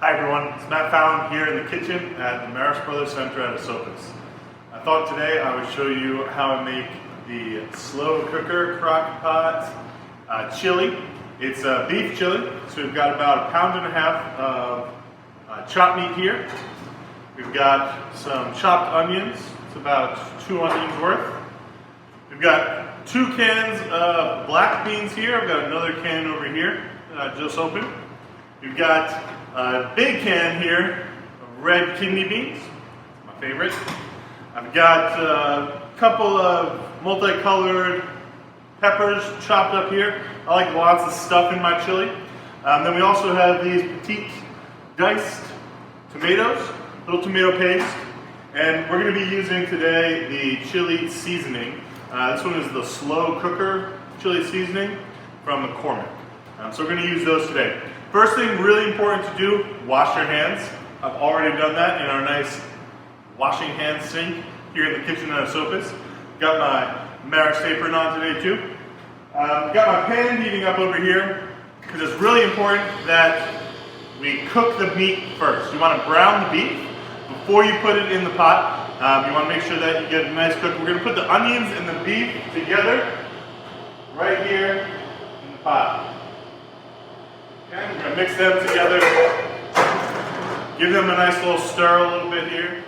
Hi everyone, it's Matt Fallon here in the kitchen at the Marist Brothers Center at Esopus. I thought today I would show you how I make the slow cooker Crockpot chili. It's beef chili, so we've got about 1.5 pounds of chopped meat here. We've got some chopped onions, it's about 2 onions worth. We've got 2 cans of black beans here. I've got another can over here that I just opened. We've got a big can here of red kidney beans, my favorite. I've got a couple of multicolored peppers chopped up here. I like lots of stuff in my chili. Then we also have these petite diced tomatoes, little tomato paste, and we're going to be using today the chili seasoning. This one is the slow cooker chili seasoning from McCormick. So we're going to use those today. First thing, really important to do, wash your hands. I've already done that in our nice washing hand sink here in the kitchen at Esopus. Got my Marist apron on today too. Got my pan heating up over here because it's really important that we cook the meat first. You want to brown the beef before you put it in the pot. You want to make sure that you get a nice cook. We're going to put the onions and the beef together right here in the pot. Okay, we're going to mix them together, give them a nice little stir a little bit here.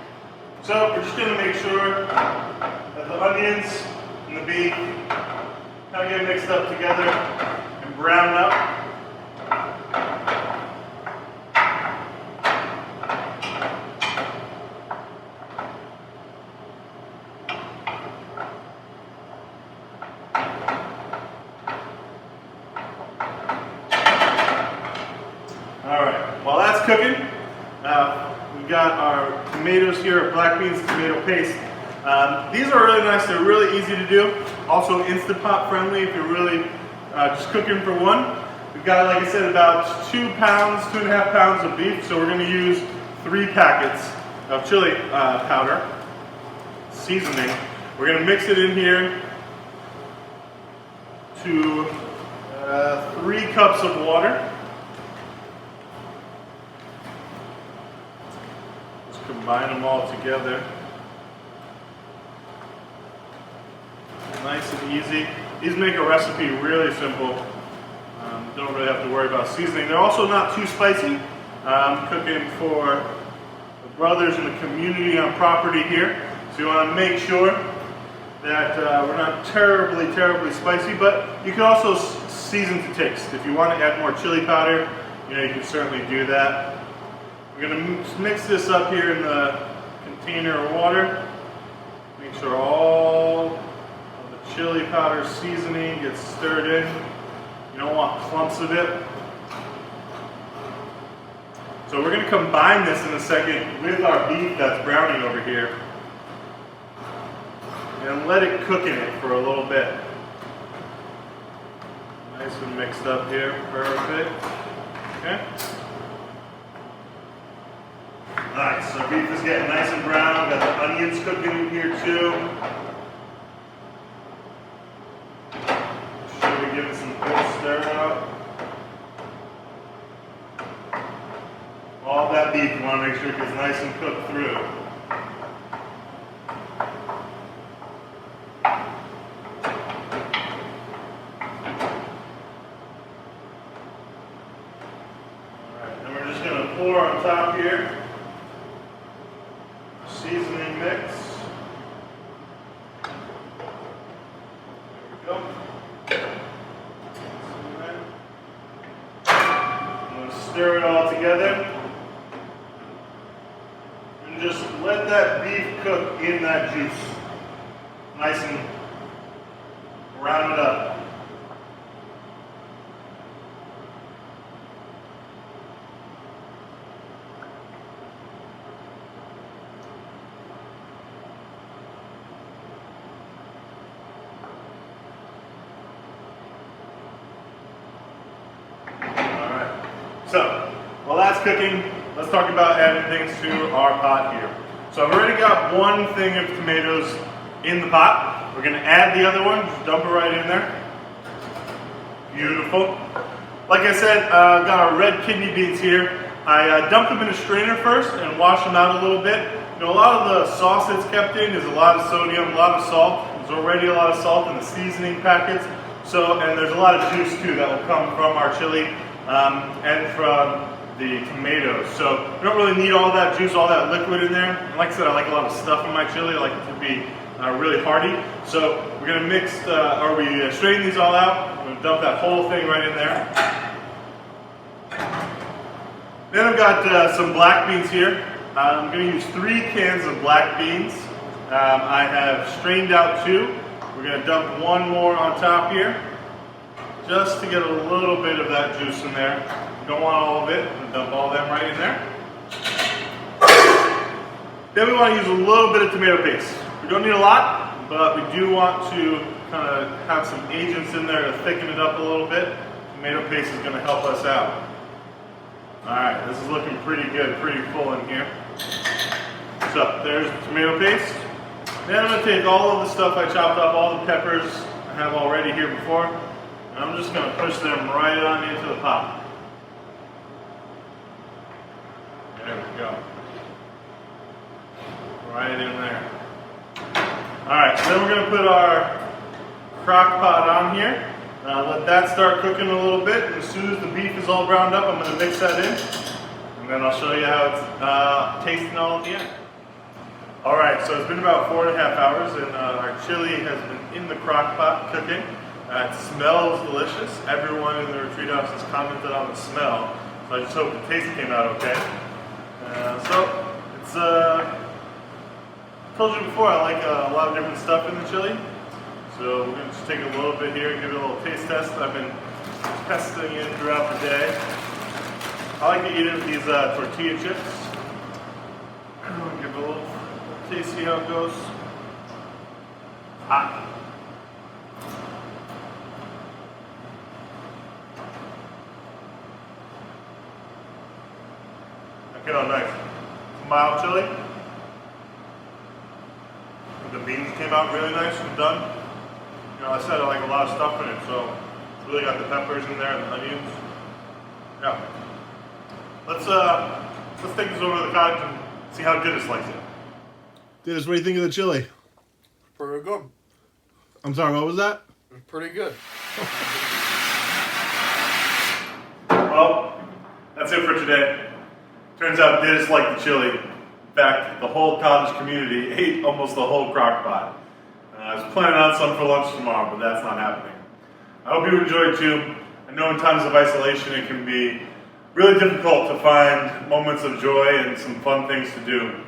So we're just going to make sure that the onions and the beef kind of get mixed up together and brown up. Alright, while that's cooking, we've got our tomatoes here, black beans, tomato paste. These are really nice, they're really easy to do. Also Instant Pot friendly if you're really just cooking for one. We've got, like I said, about 2 pounds, 2.5 pounds of beef, so we're going to use 3 packets of chili powder, seasoning. We're going to mix it in here to 3 cups of water. Combine them all together. Nice and easy. These make a recipe really simple. Don't really have to worry about seasoning. They're also not too spicy. I'm cooking for the brothers in the community on property here. So you want to make sure that we're not terribly spicy, but you can also season to taste. If you want to add more chili powder, you can certainly do that. We're going to mix this up here in the container of water. Make sure all of the chili powder seasoning gets stirred in. You don't want clumps of it. So we're going to combine this in a second with our beef that's browning over here. And let it cook in it for a little bit. Nice and mixed up here. Perfect. Okay. Nice, so beef is getting nice and brown. Got the onions cooking in here too. Should we give it some good stir up? All that beef, you want to make sure it gets nice and cooked through. Alright, then we're just going to pour on top here. Seasoning mix. There we go. I'm going to stir it all together. And just let that beef cook in that juice. Nice and brown it up. So, while that's cooking, let's talk about adding things to our pot here. So I've already got 1 thing of tomatoes in the pot. We're going to add the other one, just dump it right in there. Beautiful. Like I said, I've got our red kidney beans here. I dumped them in a strainer first and washed them out a little bit. You know, a lot of the sauce that's kept in is a lot of sodium, a lot of salt. There's already a lot of salt in the seasoning packets. So, and there's a lot of juice too that will come from our chili and from the tomatoes. So we don't really need all that juice, all that liquid in there. And like I said, I like a lot of stuff in my chili. I like it to be really hearty. So we're gonna mix, strain these all out. I'm gonna dump that whole thing right in there. Then I've got some black beans here. I'm going to use 3 cans of black beans. I have strained out 2. We're going to dump 1 more on top here, just to get a little bit of that juice in there. You don't want all of it. I'm going to dump all of them right in there. Then we want to use a little bit of tomato paste. We don't need a lot, but we do want to kind of have some agents in there to thicken it up a little bit. Tomato paste is going to help us out. Alright, this is looking pretty good, pretty full in here. So, there's the tomato paste. Then I'm going to take all of the stuff I chopped up, all the peppers I have already here before, and I'm just going to push them right on into the pot. There we go. Right in there. Alright, so then we're going to put our crock pot on here. Let that start cooking a little bit, and as soon as the beef is all browned up, I'm going to mix that in, and then I'll show you how it's tasting all at the end. Alright, so it's been about 4.5 hours, and our chili has been in the crock pot cooking. It smells delicious. Everyone in the retreat house has commented on the smell, so I just hope the taste came out okay. So, it's, I told you before, I like a lot of different stuff in the chili. So we're going to just take a little bit here and give it a little taste test. I've been testing it throughout the day. I like to eat it with these tortilla chips. Give it a little taste, see how it goes. Hot. That came out nice. It's a mild chili. The beans came out really nice and done. You know, I said I like a lot of stuff in it, so it's really got the peppers in there and the onions. Yeah. Let's take this over to the cottage and see how Dennis likes it. Dennis, what do you think of the chili? Pretty good. I'm sorry, what was that? It's pretty good. Well, that's it for today. Turns out Dennis liked the chili. In fact, the whole cottage community ate almost the whole crock pot. I was planning on some for lunch tomorrow, but that's not happening. I hope you enjoyed too. I know in times of isolation it can be really difficult to find moments of joy and some fun things to do.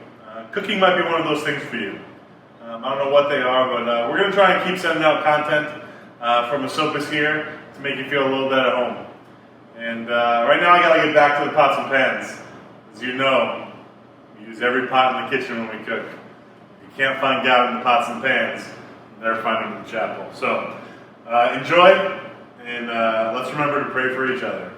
Cooking might be one of those things for you. I don't know what they are, but we're going to try and keep sending out content from Esopus here to make you feel a little bit at home. And right now I got to get back to the pots and pans. As you know, we use every pot in the kitchen when we cook. If you can't find God in the pots and pans, they're finding in the chapel. So enjoy, and let's remember to pray for each other.